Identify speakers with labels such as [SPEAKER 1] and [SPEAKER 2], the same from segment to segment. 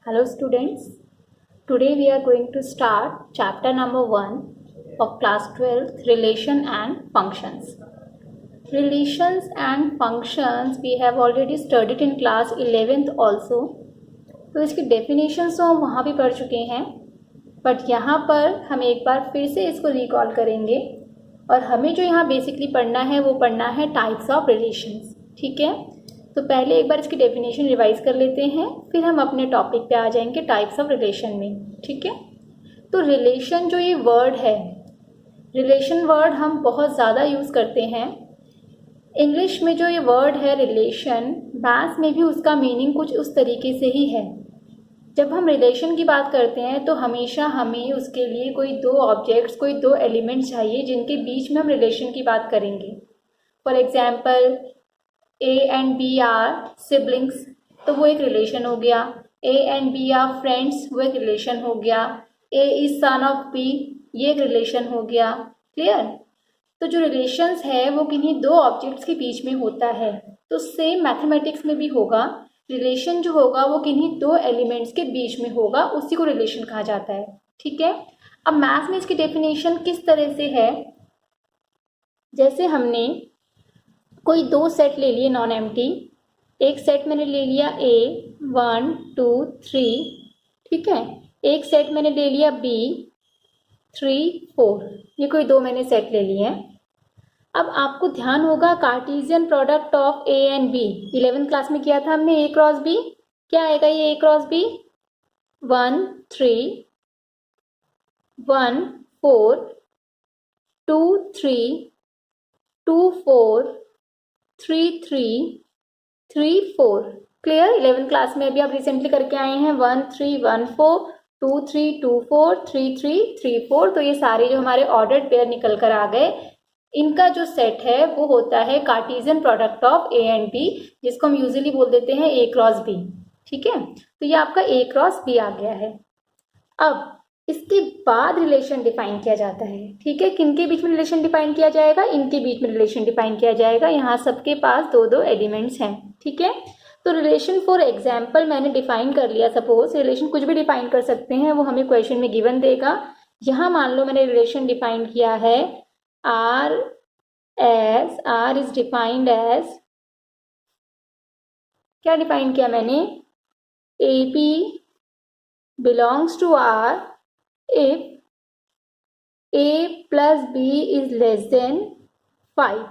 [SPEAKER 1] Hello students, today we are going to start chapter number 1 of class 12th relation and functions. Relations and functions we have already studied in class 11th also. तो इसकी definitions तो हम वहाँ भी पढ़ चुके हैं, but यहाँ पर हम एक बार फिर से इसको रिकॉल करेंगे और हमें जो यहाँ बेसिकली पढ़ना है वो पढ़ना है टाइप्स ऑफ रिलेशंस. ठीक है, तो पहले एक बार इसकी डेफिनेशन रिवाइज कर लेते हैं, फिर हम अपने टॉपिक पे आ जाएंगे टाइप्स ऑफ रिलेशन में. ठीक है, तो रिलेशन जो ये वर्ड है, रिलेशन वर्ड हम बहुत ज़्यादा यूज़ करते हैं. इंग्लिश में जो ये वर्ड है रिलेशन, मैथ्स में भी उसका मीनिंग कुछ उस तरीके से ही है. जब हम रिलेशन की बात करते हैं तो हमेशा हमें उसके लिए कोई दो ऑब्जेक्ट्स, कोई दो एलिमेंट्स चाहिए जिनके बीच में हम रिलेशन की बात करेंगे. For example A and B are siblings, तो वो एक रिलेशन हो गया. A and B are friends, वो एक रिलेशन हो गया. A is son of B, ये एक रिलेशन हो गया. क्लियर? तो जो रिलेशंस है वो किन्हीं दो ऑब्जेक्ट्स के बीच में होता है. तो सेम मैथमेटिक्स में भी होगा, रिलेशन जो होगा वो किन्हीं दो एलिमेंट्स के बीच में होगा, उसी को रिलेशन कहा जाता है. ठीक है, अब मैथ्स में इसकी डेफिनेशन किस तरह से है, जैसे हमने कोई दो सेट ले लिए नॉन एम्प्टी. एक सेट मैंने ले लिया A 1 2 3. ठीक है, एक सेट मैंने ले लिया B 3 4. ये कोई दो मैंने सेट ले लिए हैं. अब आपको ध्यान होगा Cartesian product of A and B 11th class में किया था हमने. A क्रॉस B क्या आएगा, ये A cross B 1 3 1 4 2 3 2 4 3 3 3 4. Clear? 11th class में अभी आप रिसेंटली करके आए हैं 1 3 1 4 2 3 2 4 3 3 3 4. तो ये सारे जो हमारे ऑर्डर्ड पेयर निकल कर आ गए, इनका जो सेट है वो होता है Cartesian product of A and B, जिसको हम यूजुअली बोल देते हैं A क्रॉस B. ठीक है, तो ये आपका A क्रॉस B आ गया है. अब इसके बाद रिलेशन डिफाइन किया जाता है. ठीक है, किनके बीच में रिलेशन डिफाइन किया जाएगा, इनके बीच में रिलेशन डिफाइन किया जाएगा. यहाँ सबके पास दो दो एलिमेंट्स हैं. ठीक है, तो रिलेशन फॉर एग्जाम्पल मैंने डिफाइन कर लिया. सपोज रिलेशन कुछ भी डिफाइन कर सकते हैं, वो हमें क्वेश्चन में गिवन देगा. यहाँ मान लो मैंने रिलेशन डिफाइन किया है R इज डिफाइंड एज, क्या डिफाइन किया मैंने, AP belongs to R if A plus B is less than 5.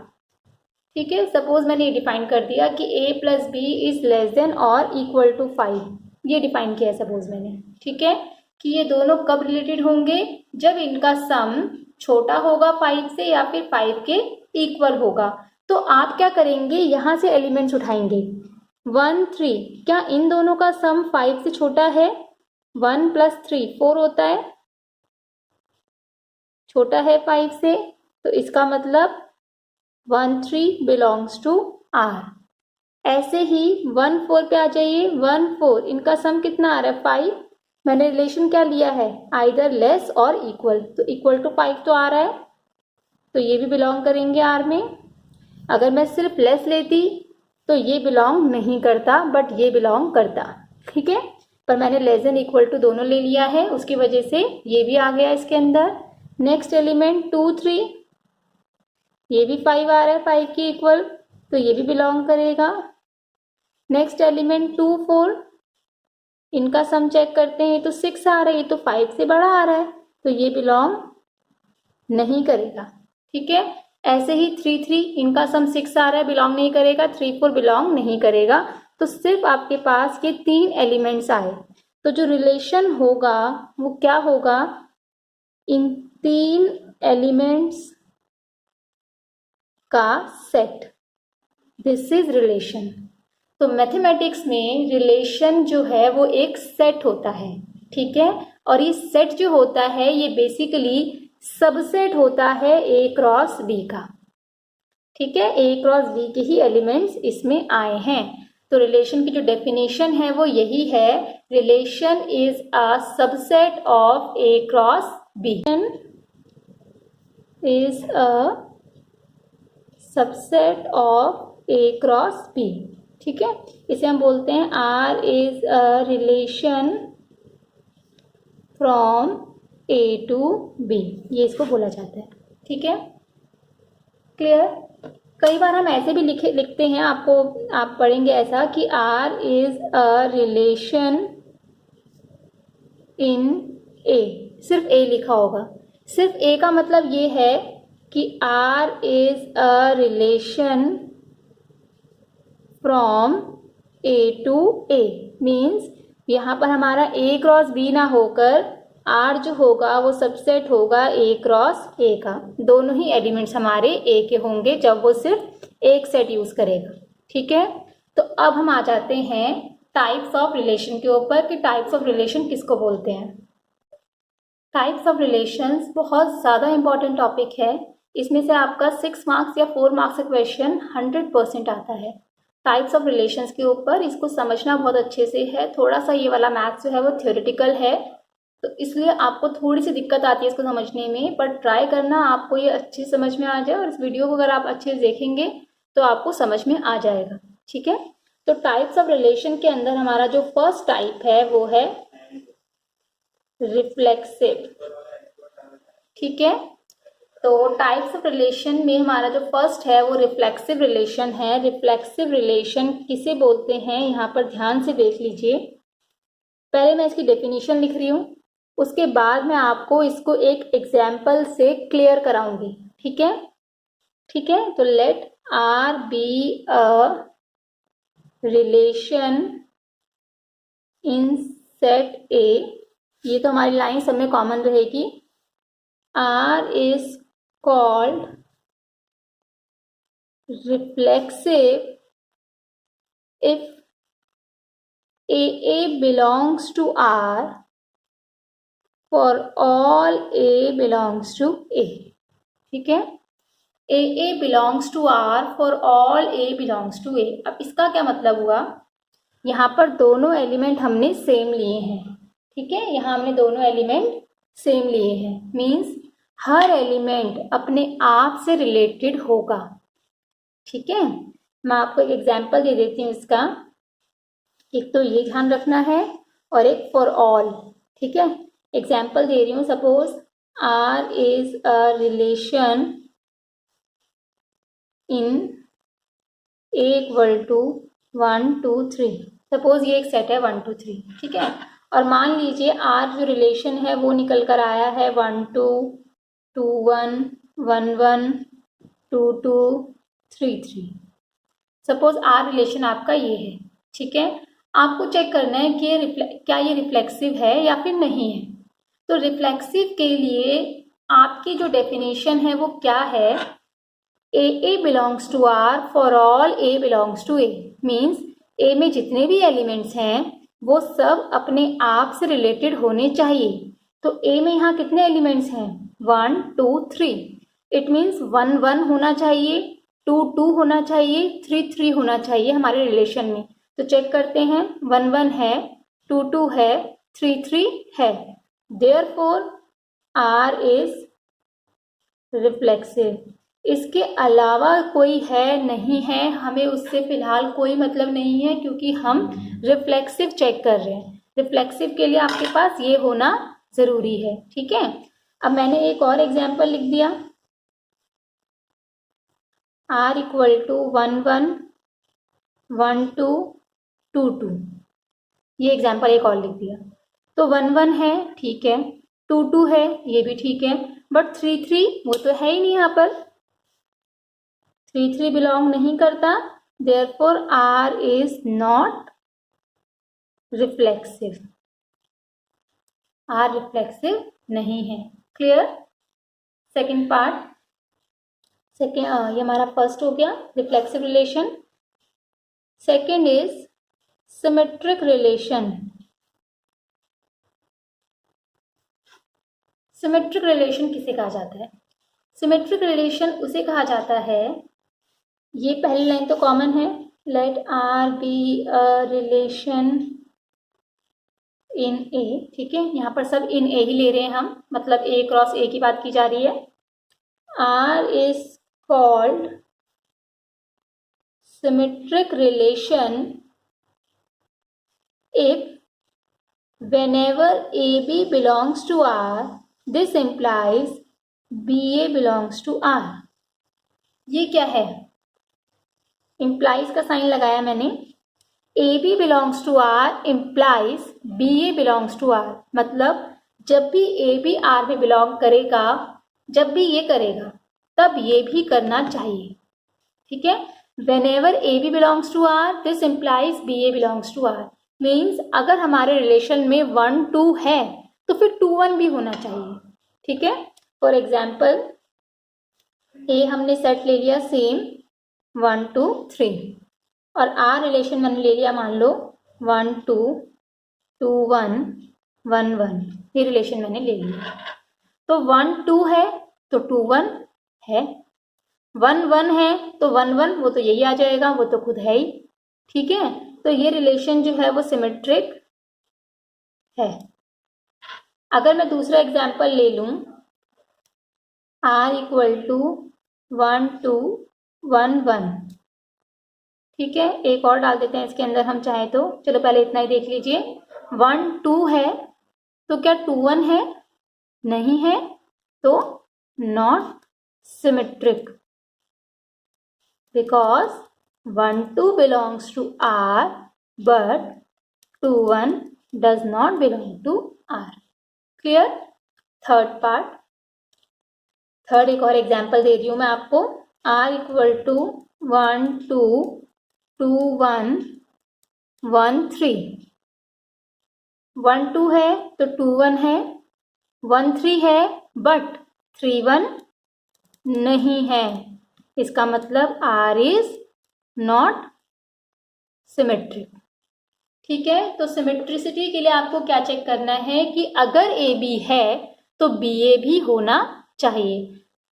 [SPEAKER 1] ठीक है, सपोज मैंने ये डिफाइन कर दिया कि A plus B is less than or equal to 5. ये डिफाइन किया है सपोज मैंने. ठीक है, कि ये दोनों कब रिलेटेड होंगे, जब इनका सम छोटा होगा 5 से या फिर 5 के इक्वल होगा. तो आप क्या करेंगे, यहाँ से एलिमेंट्स उठाएंगे 1 3. क्या इन दोनों का सम 5 से छोटा है? 1 + 3 4 होता है, छोटा है 5 से, तो इसका मतलब 1 3 बिलोंग्स टू R. ऐसे ही 1 4 पे आ जाइए. 1 4 इनका सम कितना आ रहा है 5. मैंने रिलेशन क्या लिया है, आइदर लेस और इक्वल, तो इक्वल टू 5 तो आ रहा है, तो ये भी बिलोंग करेंगे R में. अगर मैं सिर्फ लेस लेती तो ये बिलोंग नहीं करता, बट ये बिलोंग करता. ठीक है, पर मैंने लेस देन इक्वल टू दोनों ले लिया है, उसकी वजह से ये भी आ गया इसके अंदर. नेक्स्ट एलिमेंट 2 3, ये भी 5 आ रहा है 5 के इक्वल, तो ये भी बिलोंग करेगा. नेक्स्ट एलिमेंट 2 4, इनका सम चेक करते हैं, तो 6 आ रहा है, ये तो 5 से बड़ा आ रहा है, तो ये बिलोंग नहीं करेगा. ठीक है, ऐसे ही 3 3, इनका सम 6 आ रहा है, बिलोंग नहीं करेगा. 3 4 बिलोंग नहीं करेगा. तो सिर्फ आपके पास ये 3 एलिमेंट्स आए, तो जो रिलेशन होगा वो क्या होगा, इन 3 एलिमेंट्स का सेट. This is relation. तो मैथमेटिक्स में रिलेशन जो है वो एक सेट होता है. ठीक है, और ये सेट जो होता है ये बेसिकली सबसेट होता है A क्रॉस B का. ठीक है, A क्रॉस B के ही एलिमेंट्स इसमें आए हैं. तो रिलेशन की जो डेफिनेशन है वो यही है, relation is a subset of A cross B. is a subset of A cross B. ठीक है, इसे हम बोलते हैं R is a relation from A to B, ये इसको बोला जाता है। ठीक है, क्लियर। कई बार हम ऐसे भी लिखते हैं, आप पढ़ेंगे ऐसा कि R is a relation in A, सिर्फ A लिखा होगा। सिर्फ A का मतलब ये है कि R is a relation from A to A, means यहाँ पर हमारा A क्रॉस B ना होकर R जो होगा वो सबसेट होगा A क्रॉस A का। दोनों ही एलिमेंट्स हमारे A के होंगे जब वो सिर्फ एक सेट यूज करेगा। ठीक है, तो अब हम आ जाते हैं टाइप्स ऑफ रिलेशन के ऊपर कि टाइप्स ऑफ रिलेशन किसको बोलते हैं। टाइप्स ऑफ रिलेशंस बहुत ज़्यादा इंपॉर्टेंट टॉपिक है, इसमें से आपका 6 मार्क्स या 4 मार्क्स का क्वेश्चन 100% आता है टाइप्स ऑफ रिलेशंस के ऊपर। इसको समझना बहुत अच्छे से है, थोड़ा सा ये वाला मैथ्स जो है वो थियोरेटिकल है, तो इसलिए आपको थोड़ी सी दिक्कत आती है इसको समझने में, पर ट्राई करना आपको ये अच्छे समझ में आ जाए, और इस वीडियो को अगर आप अच्छे से देखेंगे तो आपको समझ में आ जाएगा। ठीक है, तो टाइप्स ऑफ रिलेशन के अंदर हमारा जो फर्स्ट टाइप है वो है रिफ्लेक्सिव। ठीक है, तो टाइप्स ऑफ रिलेशन में हमारा जो फर्स्ट है वो रिफ्लेक्सिव रिलेशन है। रिफ्लेक्सिव रिलेशन किसे बोलते हैं, यहाँ पर ध्यान से देख लीजिए। पहले मैं इसकी डेफिनेशन लिख रही हूँ, उसके बाद मैं आपको इसको एक एग्जाम्पल से क्लियर कराऊंगी। ठीक है, ठीक है, तो let R be a relation in set A, ये तो हमारी लाइन सब में कॉमन रहेगी। R is called reflexive if AA belongs to R for all A belongs to A। ठीक है, AA belongs to R for all A belongs to A। अब इसका क्या मतलब हुआ, यहाँ पर दोनों एलिमेंट हमने सेम लिए हैं। ठीक है, यहाँ हमने दोनों एलिमेंट सेम लिए हैं, मीन्स हर एलिमेंट अपने आप से रिलेटेड होगा। ठीक है, मैं आपको एक एग्जांपल दे देती हूँ इसका। एक तो ये ध्यान रखना है और एक फॉर ऑल। ठीक है, एग्जांपल दे रही हूँ, suppose R is a relation in A equal to 1 2 3। Suppose ये एक सेट है 1 2 3। ठीक है, और मान लीजिए R जो रिलेशन है वो निकल कर आया है 1 2 2 1 1 1 2 2 3 3। सपोज R रिलेशन आपका ये है। ठीक है, आपको चेक करना है कि क्या ये रिफ्लेक्सिव है या फिर नहीं है। तो रिफ्लेक्सिव के लिए आपकी जो डेफिनेशन है वो क्या है, AA belongs to R for all A belongs to A, means A में जितने भी एलिमेंट्स हैं वो सब अपने आप से रिलेटेड होने चाहिए। तो A में यहाँ कितने एलिमेंट्स हैं, 1 2 3, इट मीन्स 1 1 होना चाहिए, 2 2 होना चाहिए, 3 3 होना चाहिए हमारे रिलेशन में। तो चेक करते हैं, 1 1 है, 2 2 है, 3 3 है, देयरफॉर R इज रिफ्लेक्सिव। इसके अलावा कोई है नहीं है, हमें उससे फिलहाल कोई मतलब नहीं है, क्योंकि हम रिफ्लेक्सिव चेक कर रहे हैं। रिफ्लेक्सिव के लिए आपके पास ये होना जरूरी है। ठीक है, अब मैंने एक और एग्जांपल लिख दिया, R इक्वल टू 1 1 1 2 2 2, ये एग्जांपल एक और लिख दिया। तो 1 1 है, ठीक है, 2 2 है, ये भी ठीक है, बट 3 3 वो तो है ही नहीं, यहाँ पर 3 3 बिलोंग नहीं करता, therefore R is not reflexive. R reflexive नहीं है। क्लियर। सेकंड पार्ट, ये हमारा फर्स्ट हो गया reflexive relation. Second is symmetric relation. Symmetric relation किसे कहा जाता है, सिमेट्रिक रिलेशन उसे कहा जाता है, ये पहली लाइन तो कॉमन है, let R be a relation in A। ठीक है, यहाँ पर सब इन A ही ले रहे हैं हम, मतलब A क्रॉस A की बात की जा रही है। R is called symmetric relation if whenever AB belongs to R, this implies BA belongs to R. ये क्या है? implies का साइन लगाया मैंने. AB belongs to R implies BA belongs to R. मतलब जब भी AB R में बिलोंग करेगा, जब भी ये करेगा तब ये भी करना चाहिए. ठीक है. Whenever AB belongs to R, this implies BA belongs to R. Means अगर हमारे रिलेशन में 1 2 है तो फिर 2 1 भी होना चाहिए. ठीक है. फॉर एग्जाम्पल ए हमने सेट ले लिया सेम 1 2 3 और आर रिलेशन मैंने ले लिया मान लो 1 2 2 1 1 1. ये रिलेशन मैंने ले लिया. तो 1 2 है तो 2 1 है, 1 1 है तो 1 1 वो तो यही आ जाएगा, वो तो खुद है ही. ठीक है. तो ये रिलेशन जो है वो सिमेट्रिक है. अगर मैं दूसरा एग्जाम्पल ले लूं R इक्वल टू 1 2 1 1. ठीक है. एक और डाल देते हैं इसके अंदर हम चाहे तो. चलो पहले इतना ही देख लीजिए. 1 2 है तो क्या 2 1 है? नहीं है, तो not symmetric because 1 2 belongs to R but 2 1 does not belong to R. Clear. Third part, third एक और एग्जाम्पल दे रही हूं मैं आपको. R equal to 1 2 2 1 1 3. 1 2 है तो 2 1 है, 1 3 है बट 3 1 नहीं है. इसका मतलब R इज नॉट सिमेट्रिक. ठीक है. तो सिमेट्रिसिटी के लिए आपको क्या चेक करना है कि अगर ए बी है तो बी ए भी होना चाहिए.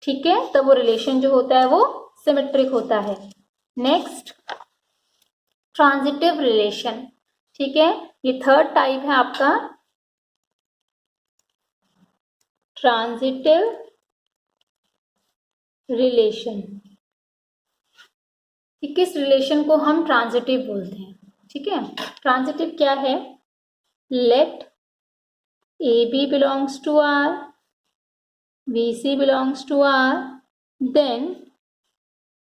[SPEAKER 1] ठीक है. तो वो रिलेशन जो होता है वो सिमेट्रिक होता है. Next transitive relation. ठीक है. ये थर्ड टाइप है आपका ट्रांजिटिव रिलेशन. कि किस रिलेशन को हम ट्रांजिटिव बोलते हैं. ठीक है. ट्रांजिटिव क्या है? Let A B belongs to R, B C belongs to R, then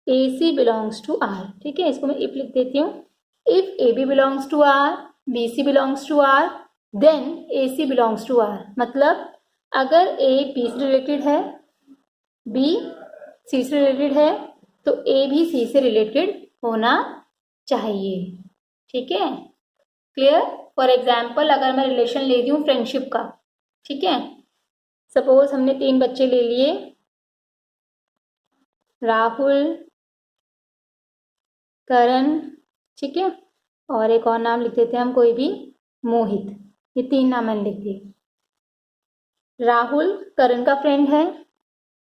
[SPEAKER 1] A C belongs to R. ठीक है. इसको मैं इफ लिख देती हूँ. If A B belongs to R, B C belongs to R, then A C belongs to R. मतलब अगर A B से रिलेटेड है, बी सी से रिलेटेड है तो ए भी सी से रिलेटेड होना चाहिए. ठीक है. क्लियर. फॉर एग्जाम्पल अगर मैं रिलेशन ले रही हूँ फ्रेंडशिप का. ठीक है. सपोज हमने 3 बच्चे ले लिए, राहुल, करण. ठीक है. और एक और नाम लिख देते हैं हम कोई भी, मोहित. ये 3 नाम मैंने लिख दिए. राहुल करण का फ्रेंड है,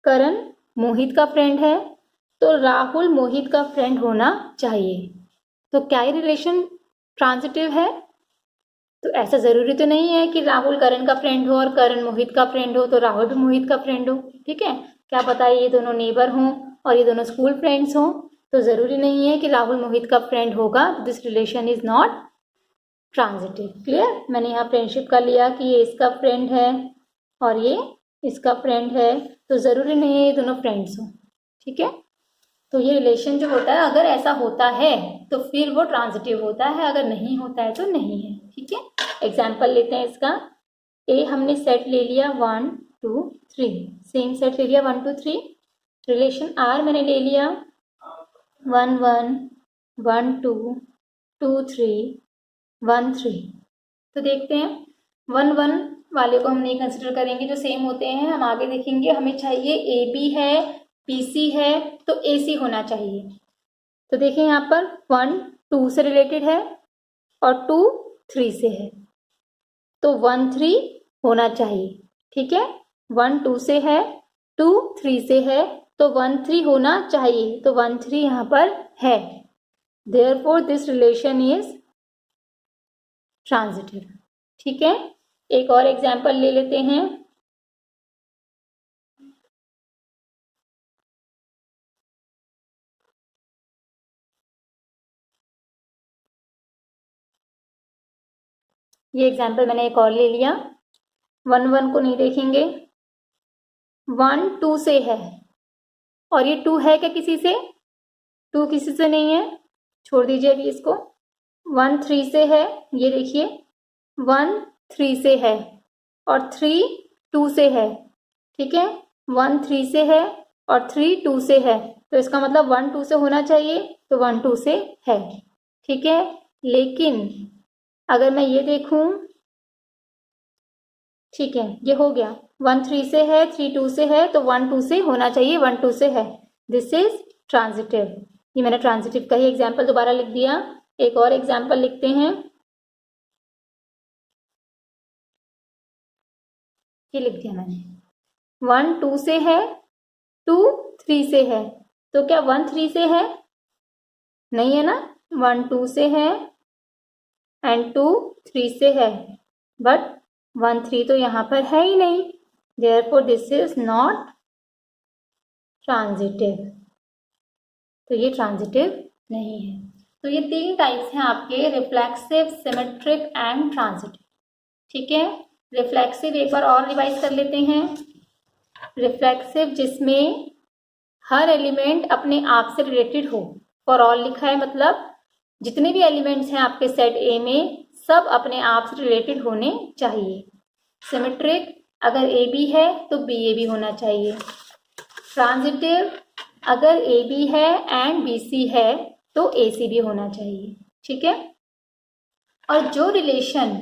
[SPEAKER 1] करण मोहित का फ्रेंड है, तो राहुल मोहित का फ्रेंड होना चाहिए. तो क्या ये रिलेशन ट्रांजिटिव है? तो ऐसा ज़रूरी तो नहीं है कि राहुल करण का फ्रेंड हो और करण मोहित का फ्रेंड हो तो राहुल भी मोहित का फ्रेंड हो. ठीक है. क्या पता ये दोनों नेबर हों और ये दोनों स्कूल फ्रेंड्स हों, तो ज़रूरी नहीं है कि राहुल मोहित का फ्रेंड होगा. This relation is not transitive. Clear. मैंने यहाँ फ्रेंडशिप का लिया कि ये इसका फ्रेंड है और ये इसका फ्रेंड है, तो ज़रूरी नहीं है ये दोनों फ्रेंड्स हों. ठीक है. तो ये रिलेशन जो होता है अगर ऐसा होता है तो फिर वो ट्रांजिटिव होता है, अगर नहीं होता है तो नहीं है. ठीक है. एग्जाम्पल लेते हैं इसका. ए हमने सेट ले लिया 1 2 3, सेम सेट ले लिया 1 2 3. रिलेशन आर मैंने ले लिया 1 1 1 2 2 3 1 3. तो देखते हैं 1 1 वाले को हम नहीं कंसिडर करेंगे, जो सेम होते हैं हम आगे देखेंगे. हमें चाहिए ए बी है, बी सी है, तो ए सी होना चाहिए. तो देखें यहाँ पर 1 2 से रिलेटेड है और 2 3 से है, तो 1 3 होना चाहिए. ठीक है. 1 2 से है, 2 3 से है, तो 1 3 होना चाहिए. तो 1 3 यहाँ पर है. Therefore this relation is transitive. ठीक है. एक और एग्जाम्पल ले लेते हैं. ये एग्जाम्पल मैंने एक और ले लिया। 1 1 को नहीं देखेंगे, 1 2 से है, और ये 2 है क्या किसी से? 2 किसी से नहीं है, छोड़ दीजिए अभी इसको। 1 3 से है, ये देखिए 1 3 से है, और 3 2 से है। ठीक है, 1 3 से है और 3 2 से है, तो इसका मतलब 1 2 से होना चाहिए, तो 1 2 से है। ठीक है, लेकिन अगर मैं ये देखूं, ठीक है ये हो गया, 1 3 से है, 3 2 से है, तो 1 2 से होना चाहिए, 1 2 से है। This is transitive. ये मैंने ट्रांजिटिव का ही एग्जाम्पल दोबारा लिख दिया। एक और एग्जाम्पल लिखते हैं, ये लिख दिया मैंने। 1 2 से है, 2 3 से है, तो क्या 1 3 से है? नहीं है ना, 1 2 से है एंड 2 3 से है, बट 1 3 तो यहाँ पर है ही नहीं, therefore this is not transitive. तो ये ट्रांजिटिव नहीं है। तो ये 3 टाइप्स हैं आपके, रिफ्लेक्सिव, सिमेट्रिक एंड ट्रांजिटिव। ठीक है, रिफ्लेक्सिव एक बार और रिवाइज कर लेते हैं। रिफ्लेक्सिव जिसमें हर एलिमेंट अपने आप से रिलेटेड हो, फॉर ऑल लिखा है, मतलब जितने भी एलिमेंट्स हैं आपके सेट ए में सब अपने आप से रिलेटेड होने चाहिए। सिमेट्रिक, अगर ए बी है तो बी ए भी होना चाहिए। ट्रांजिटिव, अगर ए बी है एंड बी सी है तो ए सी भी होना चाहिए। ठीक है, और जो relation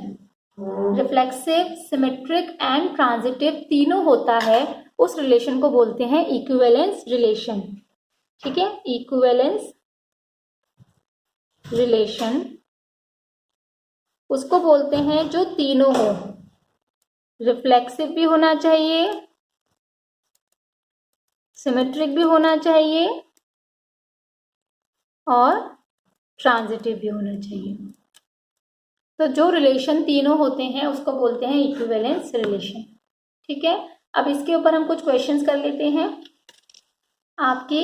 [SPEAKER 1] reflexive, symmetric and transitive तीनों होता है, उस रिलेशन को बोलते हैं इक्विवेलेंस रिलेशन। ठीक है, इक्विवेलेंस रिलेशन उसको बोलते हैं जो तीनों हो, रिफ्लेक्सिव भी होना चाहिए, सिमेट्रिक भी होना चाहिए और ट्रांजिटिव भी होना चाहिए। तो जो रिलेशन तीनों होते हैं उसको बोलते हैं इक्विवेलेंस रिलेशन। ठीक है, अब इसके ऊपर हम कुछ क्वेश्चंस कर लेते हैं। आपकी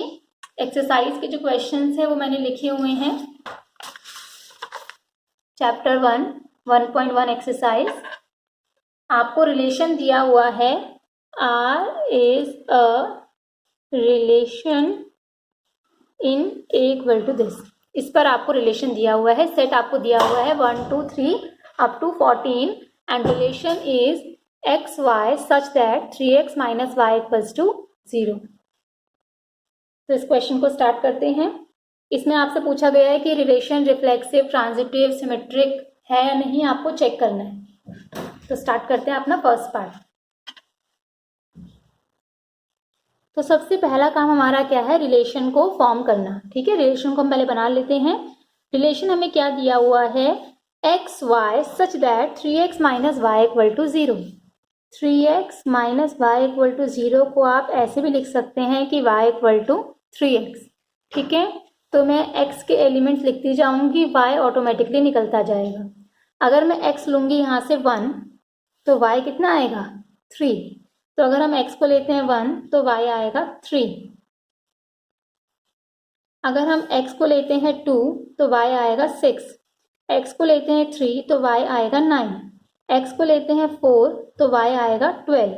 [SPEAKER 1] एक्सरसाइज के जो क्वेश्चंस है वो मैंने लिखे हुए हैं। चैप्टर 1 1.1 एक्सरसाइज, आपको रिलेशन दिया हुआ है, R is a relation in A equal to this. इस पर आपको रिलेशन दिया हुआ है, सेट आपको दिया हुआ है 1 2 3 up to 14 and relation is X Y such that 3x minus Y equals to 0। तो इस क्वेश्चन को स्टार्ट करते हैं। इसमें आपसे पूछा गया है कि रिलेशन रिफ्लेक्सिव, ट्रांजिटिव, सिमेट्रिक है या नहीं, आपको चेक करना है। तो स्टार्ट करते हैं अपना फर्स्ट पार्ट। तो सबसे पहला काम हमारा क्या है, रिलेशन को फॉर्म करना। ठीक है, रिलेशन को हम पहले बना लेते हैं। रिलेशन हमें क्या दिया हुआ है, X Y such that 3x minus Y equal to 0। 3x minus Y equal to 0 को आप ऐसे भी लिख सकते हैं कि y इक्वल टू 3x। ठीक है, तो मैं x के एलिमेंट्स लिखती जाऊंगी, y ऑटोमेटिकली निकलता जाएगा। अगर मैं x लूंगी यहाँ से 1 तो y कितना आएगा, 3। तो अगर हम x को लेते हैं 1 तो y आएगा 3। अगर हम x को लेते हैं 2 तो y आएगा 6। x को लेते हैं 3 तो y आएगा 9। x को लेते हैं 4 तो y आएगा 12।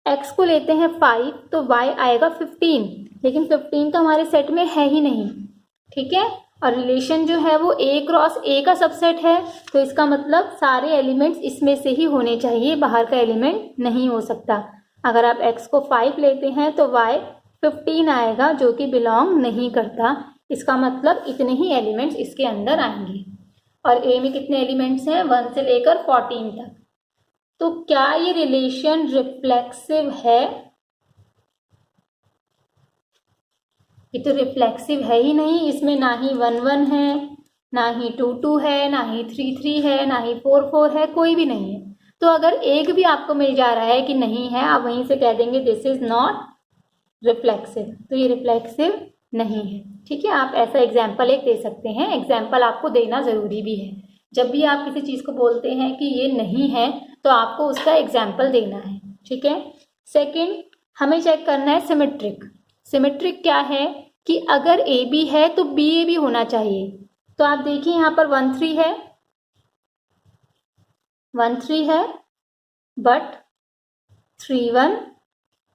[SPEAKER 1] x को लेते हैं 5 तो y आएगा 15। लेकिन 15 तो हमारे सेट में है ही नहीं। ठीक है, और रिलेशन जो है वो a क्रॉस a का सबसेट है, तो इसका मतलब सारे एलिमेंट्स इसमें से ही होने चाहिए, बाहर का एलिमेंट नहीं हो सकता। अगर आप x को 5 लेते हैं तो y 15 आएगा, जो कि बिलोंग नहीं करता। इसका मतलब इतने ही एलिमेंट्स इसके अंदर आएंगे। और a में कितने एलिमेंट्स हैं, 1 से लेकर 14 तक। तो क्या ये रिलेशन रिफ्लेक्सिव है? ये तो रिफ्लेक्सिव है ही नहीं। इसमें ना ही 1 1 है, ना ही 2 2 है, ना ही 3 3 है, ना ही 4 4 है, कोई भी नहीं है। तो अगर एक भी आपको मिल जा रहा है कि नहीं है, आप वहीं से कह देंगे दिस इज नॉट रिफ्लेक्सिव। तो ये रिफ्लेक्सिव नहीं है। ठीक है, आप ऐसा एग्जाम्पल एक दे सकते हैं। एग्जाम्पल आपको देना ज़रूरी भी है। जब भी आप किसी चीज़ को बोलते हैं कि ये नहीं है तो आपको उसका एग्जाम्पल देना है। ठीक है, सेकंड हमें चेक करना है सिमेट्रिक। सिमेट्रिक क्या है कि अगर ए बी है तो बी ए भी होना चाहिए। तो आप देखिए यहाँ पर 1 3 है, 1 3 है बट 3 1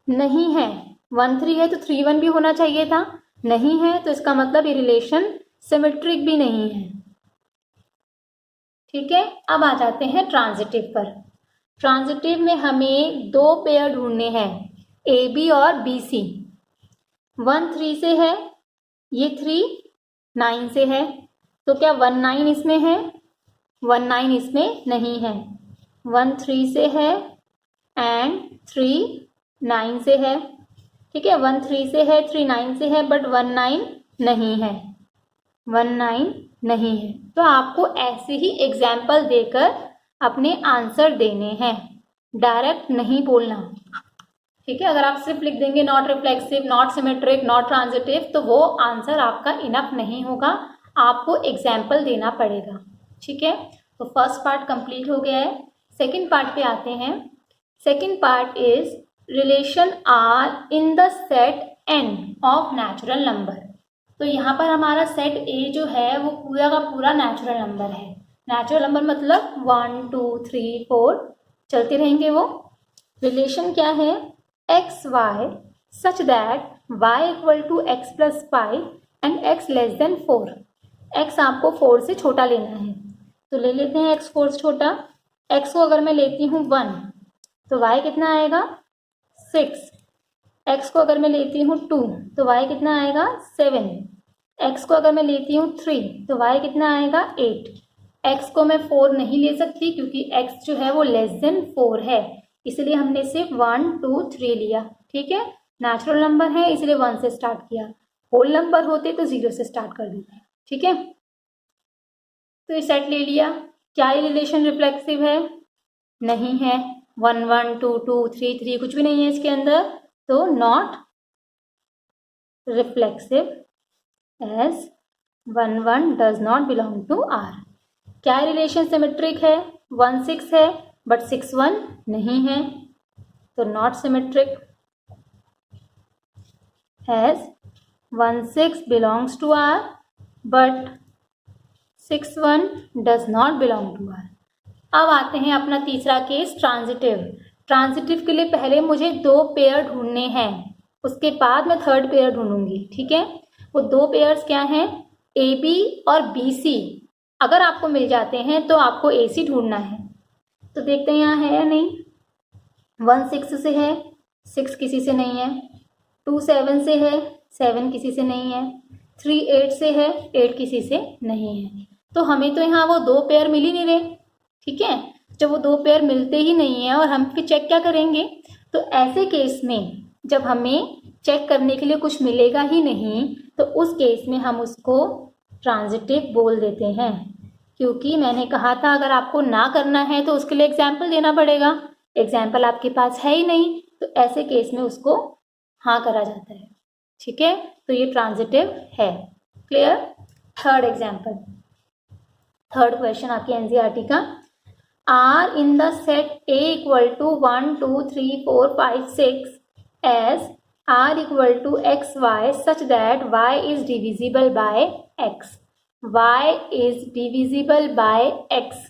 [SPEAKER 1] नहीं है। 1 3 है तो 3 1 भी होना चाहिए था, नहीं है, तो इसका मतलब ये रिलेशन सिमेट्रिक भी नहीं है। ठीक है, अब आ जाते हैं ट्रांजिटिव पर। ट्रांजिटिव में हमें दो पेयर ढूंढने हैं, ए बी और बी सी। 1 3 से है, ये 3 9 से है, तो क्या 1 9 इसमें है? 1 9 इसमें नहीं है। 1 3 से है एंड 3 9 से है। ठीक है, 1 3 से है, 3 9 से है, बट 1 9 नहीं है, 1 9 नहीं है। तो आपको ऐसे ही एग्जाम्पल देकर अपने आंसर देने हैं, डायरेक्ट नहीं बोलना। ठीक है, अगर आप सिर्फ लिख देंगे not reflexive, not symmetric, not transitive, तो वो आंसर आपका इनफ नहीं होगा, आपको एग्जाम्पल देना पड़ेगा। ठीक है, तो फर्स्ट पार्ट कंप्लीट हो गया है। सेकंड पार्ट पे आते हैं। Second part is relation R in the set N of natural number. तो यहाँ पर हमारा सेट ए जो है वो पूरा का पूरा नेचुरल नंबर है। नेचुरल नंबर मतलब 1 2 3 4 चलते रहेंगे वो। रिलेशन क्या है? X Y such that Y equal to X plus 5 and X less than 4। X आपको 4 से छोटा लेना है, तो ले लेते हैं एक्स 4 से छोटा। एक्स को अगर मैं लेती हूँ 1 तो वाई कितना आएगा? 6। एक्स को अगर मैं लेती हूँ 2 तो वाई कितना आएगा? 7। एक्स को अगर मैं लेती हूँ 3 तो वाई कितना आएगा? 8। एक्स को मैं 4 नहीं ले सकती क्योंकि एक्स जो है वो लेस देन 4 है, इसलिए हमने सिर्फ 1 2 3 लिया। ठीक है, नेचुरल नंबर है इसलिए 1 से स्टार्ट किया, होल नंबर होते तो 0 से स्टार्ट कर देते। ठीक है, तो ये सेट ले लिया। क्या ये रिलेशन रिफ्लेक्सिव है? नहीं है। 1 1 2 2 3 3 कुछ भी नहीं है इसके अंदर, तो not reflexive as 1 1 does not belong to R. क्या रिलेशन सिमेट्रिक है? 1 6 है बट 6 1 नहीं है, तो not symmetric as 1 6 belongs to R but 6 1 does not belong to R. अब आते हैं अपना तीसरा केस, ट्रांजिटिव। ट्रांजिटिव के लिए पहले मुझे दो पेयर ढूंढने हैं, उसके बाद मैं थर्ड पेयर ढूंढूंगी। ठीक है, वो दो पेयर्स क्या हैं? ए बी और बी सी। अगर आपको मिल जाते हैं तो आपको ए सी ढूंढना है। तो देखते हैं यहाँ है या नहीं। 1 6 से है, 6 किसी से नहीं है। 2 7 से है, 7 किसी से नहीं है। 3 8 से है, 8 किसी से नहीं है। तो हमें तो यहाँ वो दो पेयर मिल ही नहीं रहे। ठीक है, जब वो दो पेयर मिलते ही नहीं है और हम फिर चेक क्या करेंगे? तो ऐसे केस में जब हमें चेक करने के लिए कुछ मिलेगा ही नहीं, तो उस केस में हम उसको ट्रांजिटिव बोल देते हैं। क्योंकि मैंने कहा था अगर आपको ना करना है तो उसके लिए एग्जाम्पल देना पड़ेगा, एग्जाम्पल आपके पास है ही नहीं, तो ऐसे केस में उसको हाँ करा जाता है। ठीक है, तो ये ट्रांजिटिव है। Clear? Third example, third question आपके एनसीईआरटी का। R in the set A equal to 1 2 3 4 5 6 as R equal to X Y such that Y is divisible by X. Y is divisible by X.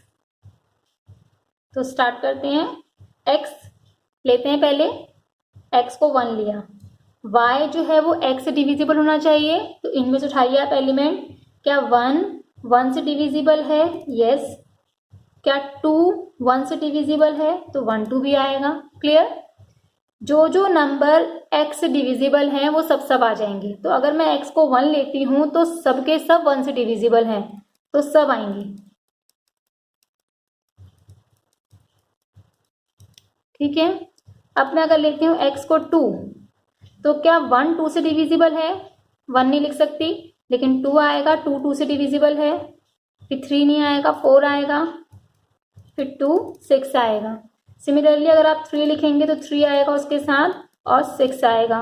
[SPEAKER 1] तो start करते हैं। X लेते हैं पहले, x को 1 लिया। वाई जो है वो एक्स से डिविजिबल होना चाहिए, तो इनमें से उठाइए आप एलिमेंट। क्या 1 1 से डिविजिबल है? यस। क्या 2 1 से डिविजिबल है? तो 1 2 भी आएगा। क्लियर? जो जो नंबर x से डिविजिबल हैं वो सब आ जाएंगे। तो अगर मैं x को 1 लेती हूँ तो सबके सब 1 से डिविजिबल हैं, तो सब आएंगे। ठीक है, अब मैं अगर लेती हूँ x को 2, तो क्या 1 2 से डिविजिबल है? 1 नहीं लिख सकती, लेकिन 2 आएगा। 2 2 से डिविजिबल है, फिर 3 नहीं आएगा, 4 आएगा, फिर 2 6 आएगा। सिमिलरली अगर आप 3 लिखेंगे तो 3 आएगा उसके साथ और 6 आएगा।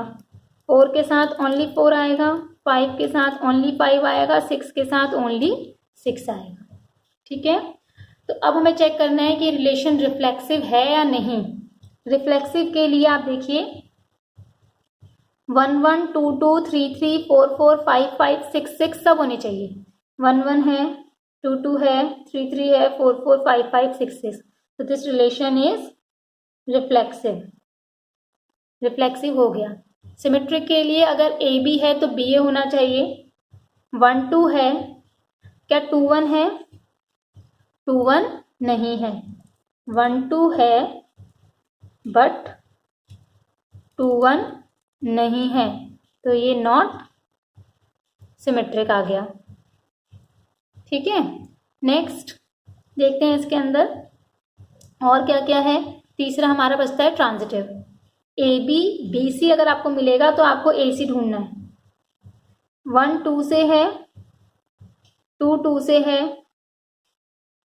[SPEAKER 1] 4 के साथ ओनली 4 आएगा, 5 के साथ ओनली 5 आएगा, 6 के साथ ओनली 6 आएगा। ठीक है, तो अब हमें चेक करना है कि रिलेशन रिफ्लेक्सिव है या नहीं। रिफ्लेक्सिव के लिए आप देखिए 1 1 2 2 3 3 4 4 5 5 6 6 सब होने चाहिए। 1 1 है, 2 2 है, 3 3 है, 4 4 5 5 6 6। तो this relation is reflexive, reflexive हो गया। सिमेट्रिक के लिए अगर ए बी है तो बी ए होना चाहिए। 1 2 है, क्या 2 1 है? 2 1 नहीं है। 1 2 है बट 2 1 नहीं है, तो ये नॉट सिमेट्रिक आ गया। ठीक है, नेक्स्ट देखते हैं इसके अंदर और क्या क्या है। तीसरा हमारा बचता है transitive. A B B C अगर आपको मिलेगा तो आपको ए सी ढूंढना है। 1 2 से है, 2 2 से है,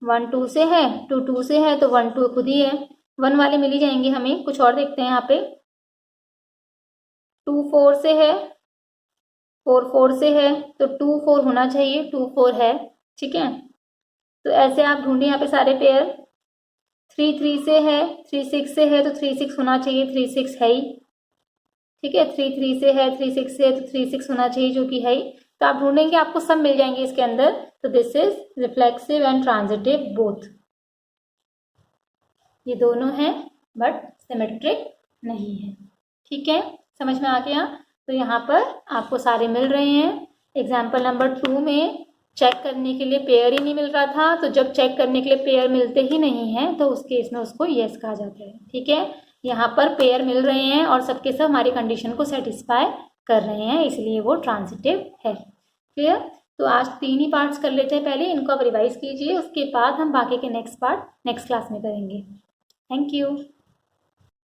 [SPEAKER 1] 1 2 से है, 2 2 से है, तो 1 2 खुद ही है, 1 वाले मिल ही जाएंगे हमें। कुछ और देखते हैं यहाँ पे। 2 4 से है, 4 4 से है, तो 2 4 होना चाहिए, 2 4 है। ठीक है, तो ऐसे आप ढूंढिए यहाँ पे सारे पेयर। 3 3 से है, 3 6 से है, तो 3 6 होना चाहिए, 3 6 है ही। ठीक है, 3 3 से है, 3 6 से है, तो 3 6 होना चाहिए, जो कि है ही। तो आप ढूंढेंगे, आपको सब मिल जाएंगे इसके अंदर। तो this is reflexive and transitive both. ये दोनों हैं बट सिमेट्रिक नहीं है। ठीक है, समझ में आ गया। तो यहाँ पर आपको सारे मिल रहे हैं। एग्जाम्पल नंबर 2 में चेक करने के लिए पेयर ही नहीं मिल रहा था, तो जब चेक करने के लिए पेयर मिलते ही नहीं है तो उस केस में उसको यस कहा जाता है। ठीक है, यहाँ पर पेयर मिल रहे हैं और सबके सब हमारी कंडीशन को सेटिस्फाई कर रहे हैं, इसलिए वो ट्रांजिटिव है। क्लियर? तो आज 3 ही पार्ट्स कर लेते हैं पहले, इनको आप रिवाइज कीजिए, उसके बाद हम बाकी के नेक्स्ट पार्ट नेक्स्ट क्लास में करेंगे। Thank you.